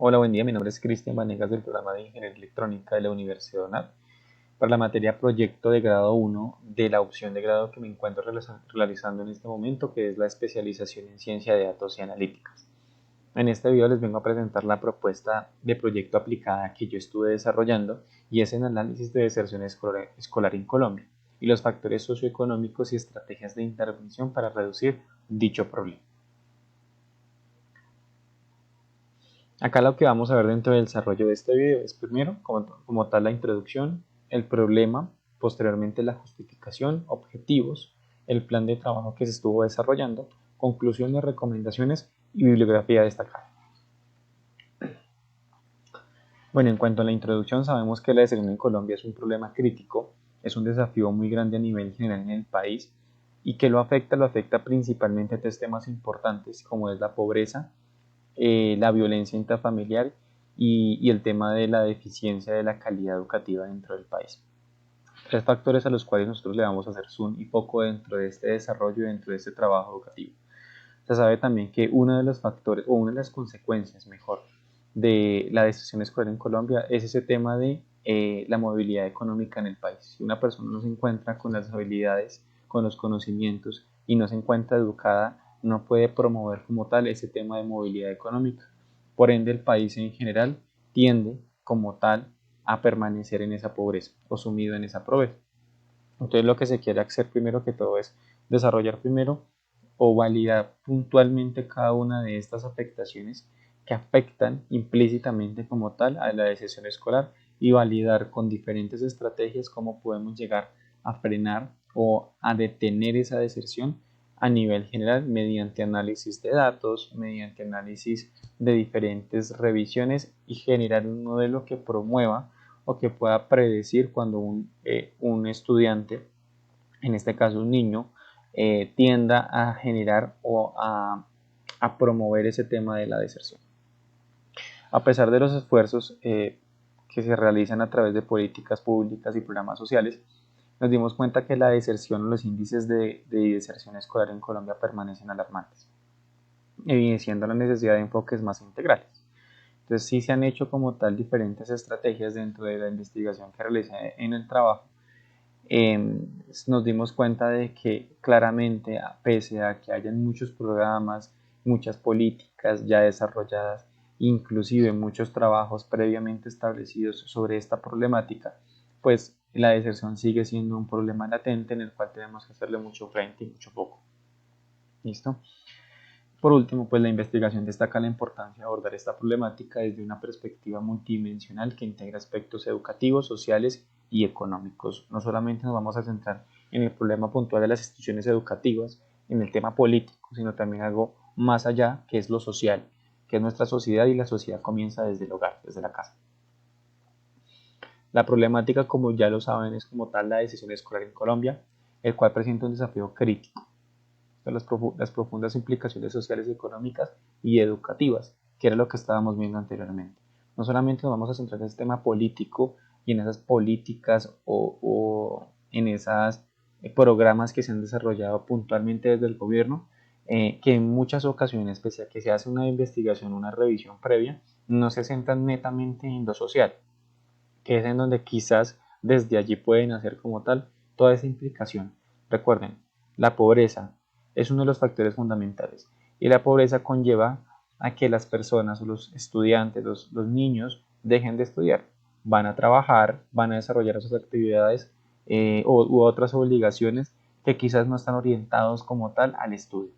Hola, buen día. Mi nombre es Cristian Vanegas del programa de Ingeniería Electrónica de la Universidad UNAD para la materia Proyecto de Grado 1 de la opción de grado que me encuentro realizando en este momento, que es la especialización en Ciencia de Datos y Analíticas. En este video les vengo a presentar la propuesta de proyecto aplicada que yo estuve desarrollando y es el análisis de deserción escolar en Colombia y los factores socioeconómicos y estrategias de intervención para reducir dicho problema. Acá lo que vamos a ver dentro del desarrollo de este video es primero, como tal, la introducción, el problema, posteriormente la justificación, objetivos, el plan de trabajo que se estuvo desarrollando, conclusiones, recomendaciones y bibliografía destacada. Bueno, en cuanto a la introducción, sabemos que la deserción en Colombia es un problema crítico, es un desafío muy grande a nivel general en el país y que lo afecta principalmente a tres temas importantes como es la pobreza, la violencia intrafamiliar y el tema de la deficiencia de la calidad educativa dentro del país. Tres factores a los cuales nosotros le vamos a hacer zoom y foco dentro de este desarrollo, dentro de este trabajo educativo. Se sabe también que uno de los factores o una de las consecuencias, mejor, de la deserción escolar en Colombia es ese tema de la movilidad económica en el país. Si una persona no se encuentra con las habilidades, con los conocimientos y no se encuentra educada, no puede promover como tal ese tema de movilidad económica. Por ende, el país en general tiende como tal a permanecer en esa pobreza o sumido en esa pobreza. Entonces lo que se quiere hacer primero que todo es desarrollar primero o validar puntualmente cada una de estas afectaciones que afectan implícitamente como tal a la deserción escolar y validar con diferentes estrategias cómo podemos llegar a frenar o a detener esa deserción a nivel general mediante análisis de datos, mediante análisis de diferentes revisiones y generar un modelo que promueva o que pueda predecir cuando un estudiante, en este caso un niño, tienda a generar o a promover ese tema de la deserción. A pesar de los esfuerzos que se realizan a través de políticas públicas y programas sociales, nos dimos cuenta que la deserción o los índices de deserción escolar en Colombia permanecen alarmantes, evidenciando la necesidad de enfoques más integrales. Entonces sí se han hecho como tal diferentes estrategias dentro de la investigación que realicé en el trabajo. Nos dimos cuenta de que claramente, pese a que hayan muchos programas, muchas políticas ya desarrolladas, inclusive muchos trabajos previamente establecidos sobre esta problemática, pues la deserción sigue siendo un problema latente en el cual tenemos que hacerle mucho frente y mucho foco. ¿Listo? Por último, pues la investigación destaca la importancia de abordar esta problemática desde una perspectiva multidimensional que integra aspectos educativos, sociales y económicos. No solamente nos vamos a centrar en el problema puntual de las instituciones educativas, en el tema político, sino también algo más allá, que es lo social, que es nuestra sociedad y la sociedad comienza desde el hogar, desde la casa. La problemática, como ya lo saben, es como tal la decisión escolar en Colombia, el cual presenta un desafío crítico las profundas implicaciones sociales, económicas y educativas, que era lo que estábamos viendo anteriormente. No solamente nos vamos a centrar en el tema político y en esas políticas o en esos programas que se han desarrollado puntualmente desde el gobierno, que en muchas ocasiones, pese a que se hace una investigación, una revisión previa, no se centran netamente en lo social, que es en donde quizás desde allí pueden hacer como tal toda esa implicación. Recuerden, la pobreza es uno de los factores fundamentales y la pobreza conlleva a que las personas o los estudiantes, los niños dejen de estudiar, van a trabajar, van a desarrollar sus actividades u otras obligaciones que quizás no están orientados como tal al estudio.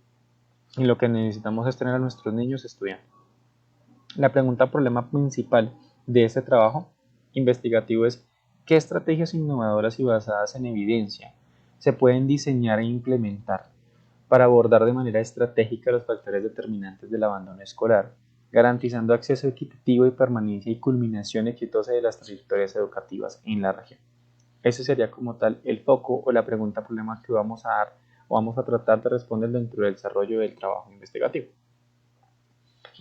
Y lo que necesitamos es tener a nuestros niños estudiando. La pregunta problema principal de este trabajo investigativo es qué estrategias innovadoras y basadas en evidencia se pueden diseñar e implementar para abordar de manera estratégica los factores determinantes del abandono escolar, garantizando acceso equitativo y permanencia y culminación exitosa de las trayectorias educativas en la región. Ese sería como tal el foco o la pregunta problema que vamos a dar o vamos a tratar de responder dentro del desarrollo del trabajo investigativo.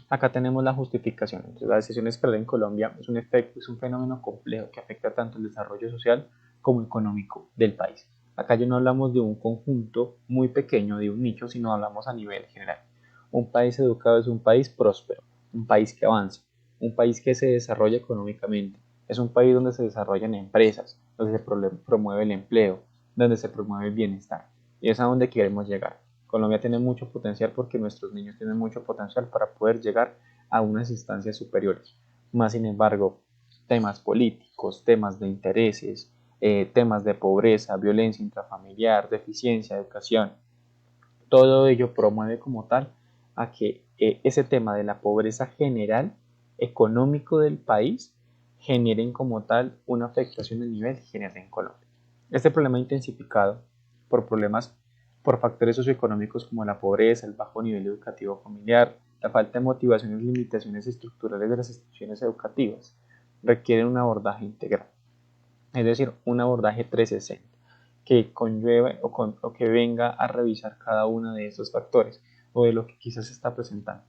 Acá tenemos la justificación. Entonces, la decisión escolar en Colombia es un fenómeno complejo que afecta tanto el desarrollo social como económico del país. Acá ya no hablamos de un conjunto muy pequeño, de un nicho, sino hablamos a nivel general. Un país educado es un país próspero, un país que avanza. Un país que se desarrolla económicamente es un país donde se desarrollan empresas, donde se promueve el empleo, donde se promueve el bienestar. Y es a donde queremos llegar. Colombia tiene mucho potencial porque nuestros niños tienen mucho potencial para poder llegar a unas instancias superiores. Más sin embargo, temas políticos, temas de intereses, temas de pobreza, violencia intrafamiliar, deficiencia, educación, todo ello promueve como tal a que ese tema de la pobreza general económico del país generen como tal una afectación a nivel general en Colombia. Este problema intensificado por problemas, por factores socioeconómicos como la pobreza, el bajo nivel educativo familiar, la falta de motivación y limitaciones estructurales de las instituciones educativas, requiere un abordaje integral, es decir, un abordaje 360 que conlleve o que venga a revisar cada uno de estos factores o de lo que quizás se está presentando.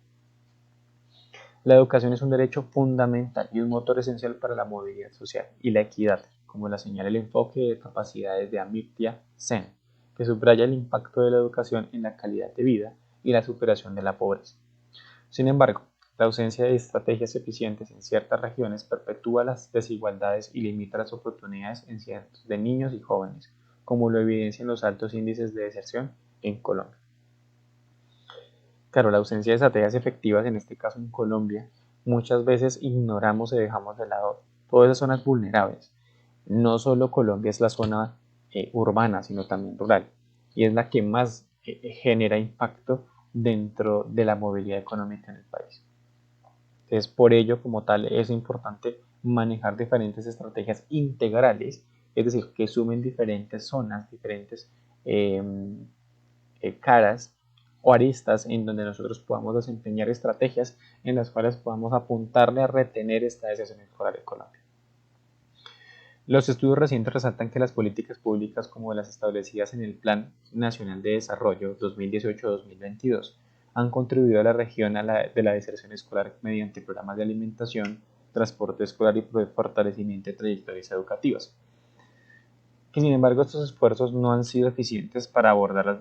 La educación es un derecho fundamental y un motor esencial para la movilidad social y la equidad, como la señala el enfoque de capacidades de Amartya Sen, que subraya el impacto de la educación en la calidad de vida y la superación de la pobreza. Sin embargo, la ausencia de estrategias eficientes en ciertas regiones perpetúa las desigualdades y limita las oportunidades en cientos de niños y jóvenes, como lo evidencian los altos índices de deserción en Colombia. Claro, la ausencia de estrategias efectivas, en este caso en Colombia, muchas veces ignoramos y dejamos de lado todas esas zonas vulnerables. No solo Colombia es la zona urbana, sino también rural, y es la que más genera impacto dentro de la movilidad económica en el país. Entonces, por ello, como tal, es importante manejar diferentes estrategias integrales, es decir, que sumen diferentes zonas, diferentes eh, caras o aristas en donde nosotros podamos desempeñar estrategias en las cuales podamos apuntarle a retener esta decisión escolar en Colombia. Los estudios recientes resaltan que las políticas públicas como las establecidas en el Plan Nacional de Desarrollo 2018-2022 han contribuido a la región de la deserción escolar mediante programas de alimentación, transporte escolar y fortalecimiento de trayectorias educativas. Sin embargo, estos esfuerzos no han sido eficientes para abordar las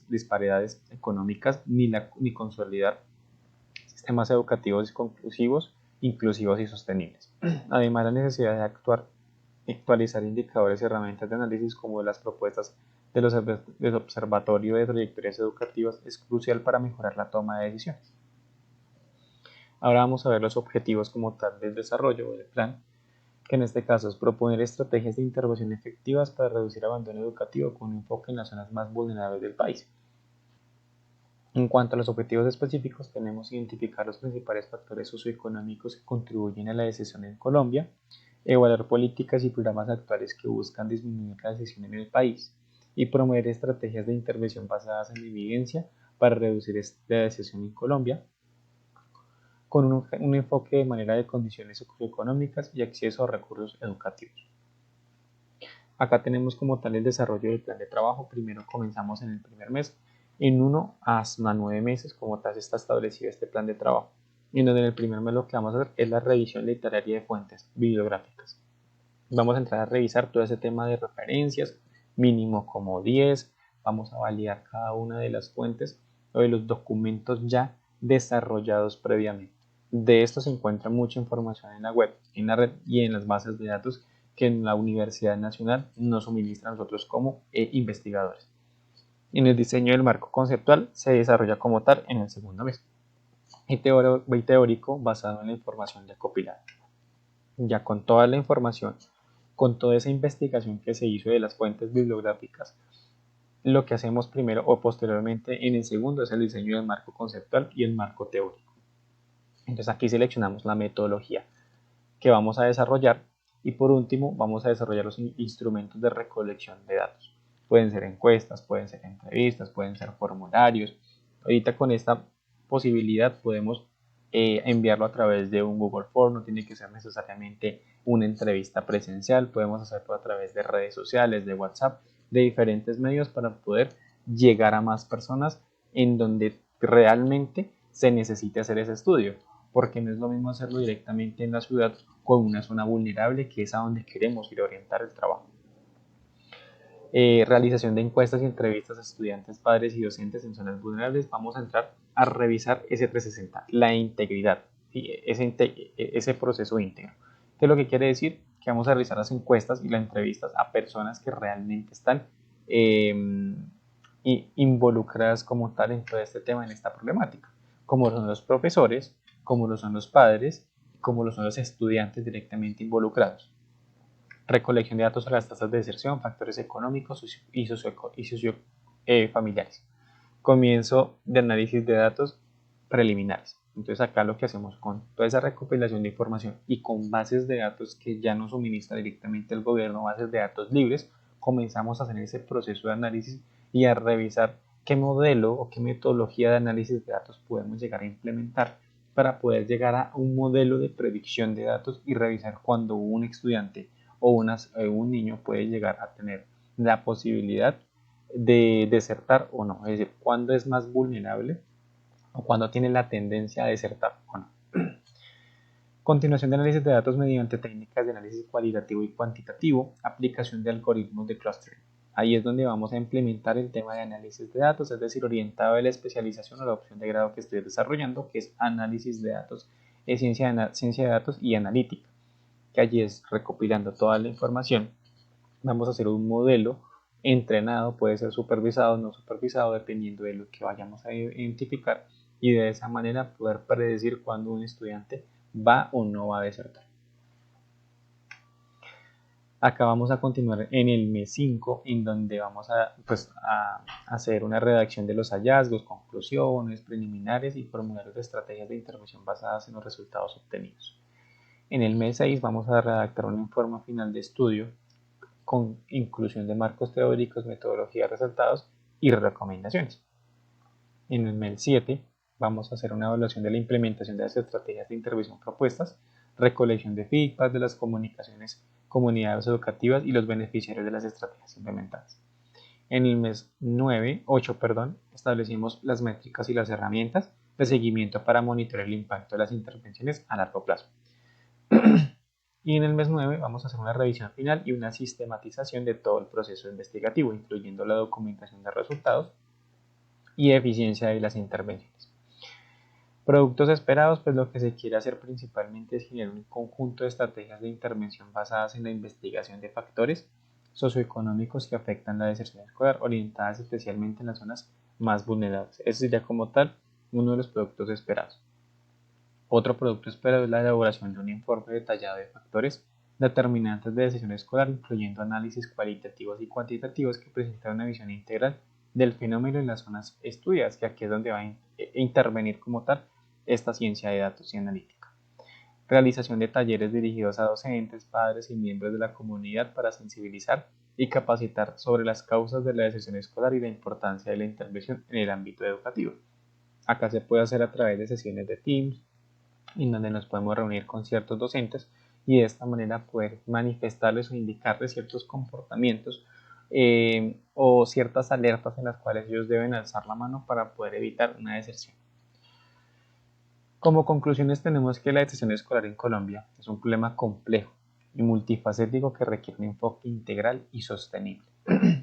disparidades económicas ni consolidar sistemas educativos inclusivos y sostenibles. Además, la necesidad de actualizar indicadores y herramientas de análisis como las propuestas del Observatorio de Trayectorias Educativas es crucial para mejorar la toma de decisiones. Ahora vamos a ver los objetivos como tal del desarrollo del plan, que en este caso es proponer estrategias de intervención efectivas para reducir abandono educativo con un enfoque en las zonas más vulnerables del país. En cuanto a los objetivos específicos, tenemos que identificar los principales factores socioeconómicos que contribuyen a la decisión en Colombia, evaluar políticas y programas actuales que buscan disminuir la decisión en el país y promover estrategias de intervención basadas en evidencia para reducir la decisión en Colombia, con un enfoque de manera de condiciones socioeconómicas y acceso a recursos educativos. Acá tenemos como tal el desarrollo del plan de trabajo. Primero comenzamos en el primer mes, en 1 hasta 9 meses como tal está establecido este plan de trabajo, en donde en el primer mes lo que vamos a hacer es la revisión literaria de fuentes bibliográficas. Vamos a entrar a revisar todo ese tema de referencias, mínimo como 10, vamos a validar cada una de las fuentes o de los documentos ya desarrollados previamente. De esto se encuentra mucha información en la web, en la red y en las bases de datos que en la Universidad Nacional nos suministra a nosotros como investigadores. En el diseño del marco conceptual se desarrolla como tal en el segundo mes y teórico basado en la información recopilada. Ya con toda la información, con toda esa investigación que se hizo de las fuentes bibliográficas, lo que hacemos primero o posteriormente en el segundo es el diseño del marco conceptual y el marco teórico. Entonces aquí seleccionamos la metodología que vamos a desarrollar y por último vamos a desarrollar los instrumentos de recolección de datos. Pueden ser encuestas, pueden ser entrevistas, pueden ser formularios. Ahorita con esta posibilidad podemos enviarlo a través de un Google Form, no tiene que ser necesariamente una entrevista presencial, podemos hacerlo a través de redes sociales, de WhatsApp, de diferentes medios para poder llegar a más personas en donde realmente se necesite hacer ese estudio, porque no es lo mismo hacerlo directamente en la ciudad con una zona vulnerable que es a donde queremos ir a orientar el trabajo. Realización de encuestas y entrevistas a estudiantes, padres y docentes en zonas vulnerables. Vamos a entrar a revisar ese 360, la integridad. ese proceso íntegro. ¿Qué es lo que quiere decir? Que vamos a realizar las encuestas y las entrevistas a personas que realmente están eh, involucradas como tal en todo este tema, en esta problemática, como son los profesores, como lo son los padres, como lo son los estudiantes directamente involucrados. Recolección de datos a las tasas de deserción, factores económicos y familiares. Comienzo de análisis de datos preliminares. Entonces acá lo que hacemos con toda esa recopilación de información y con bases de datos que ya nos suministra directamente el gobierno, bases de datos libres, comenzamos a hacer ese proceso de análisis y a revisar qué modelo o qué metodología de análisis de datos podemos llegar a implementar para poder llegar a un modelo de predicción de datos y revisar cuando un estudiante o un niño puede llegar a tener la posibilidad de desertar o no, es decir, cuándo es más vulnerable o cuándo tiene la tendencia a desertar o no. Continuación de análisis de datos mediante técnicas de análisis cualitativo y cuantitativo, aplicación de algoritmos de clustering. Ahí es donde vamos a implementar el tema de análisis de datos, es decir, orientado a la especialización o la opción de grado que estoy desarrollando, que es análisis de datos, ciencia de datos y analítica, que allí es recopilando toda la información. Vamos a hacer un modelo entrenado, puede ser supervisado o no supervisado, dependiendo de lo que vayamos a identificar, y de esa manera poder predecir cuándo un estudiante va o no va a desertar. Acá vamos a continuar en el mes 5, en donde vamos a hacer una redacción de los hallazgos, conclusiones, preliminares y formularios de estrategias de intervención basadas en los resultados obtenidos. En el mes 6 vamos a redactar un informe final de estudio con inclusión de marcos teóricos, metodologías, resultados y recomendaciones. En el mes 7 vamos a hacer una evaluación de la implementación de las estrategias de intervención propuestas, recolección de feedback de las comunidades educativas y los beneficiarios de las estrategias implementadas. En el mes 8, establecimos las métricas y las herramientas de seguimiento para monitorear el impacto de las intervenciones a largo plazo. Y en el mes 9 vamos a hacer una revisión final y una sistematización de todo el proceso investigativo, incluyendo la documentación de resultados y eficiencia de las intervenciones. Productos esperados, pues lo que se quiere hacer principalmente es generar un conjunto de estrategias de intervención basadas en la investigación de factores socioeconómicos que afectan la deserción escolar, orientadas especialmente en las zonas más vulnerables. Ese sería como tal uno de los productos esperados. Otro producto esperado es la elaboración de un informe detallado de factores determinantes de decisión escolar, incluyendo análisis cualitativos y cuantitativos que presentan una visión integral del fenómeno en las zonas estudiadas, que aquí es donde va a intervenir como tal esta ciencia de datos y analítica. Realización de talleres dirigidos a docentes, padres y miembros de la comunidad para sensibilizar y capacitar sobre las causas de la deserción escolar y la importancia de la intervención en el ámbito educativo. Acá se puede hacer a través de sesiones de Teams, en donde nos podemos reunir con ciertos docentes y de esta manera poder manifestarles o indicarles ciertos comportamientos o ciertas alertas en las cuales ellos deben alzar la mano para poder evitar una deserción. Como conclusiones tenemos que la deserción escolar en Colombia es un problema complejo y multifacético que requiere un enfoque integral y sostenible,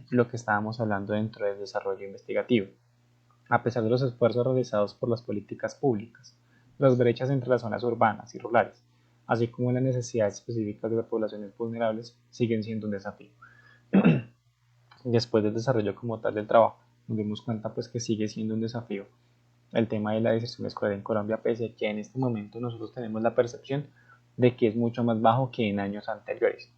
lo que estábamos hablando dentro del desarrollo investigativo. A pesar de los esfuerzos realizados por las políticas públicas, las brechas entre las zonas urbanas y rurales, así como las necesidades específicas de las poblaciones vulnerables, siguen siendo un desafío. Después del desarrollo como tal del trabajo, nos dimos cuenta pues que sigue siendo un desafío el tema de la deserción escolar en Colombia, pese a que en este momento nosotros tenemos la percepción de que es mucho más bajo que en años anteriores.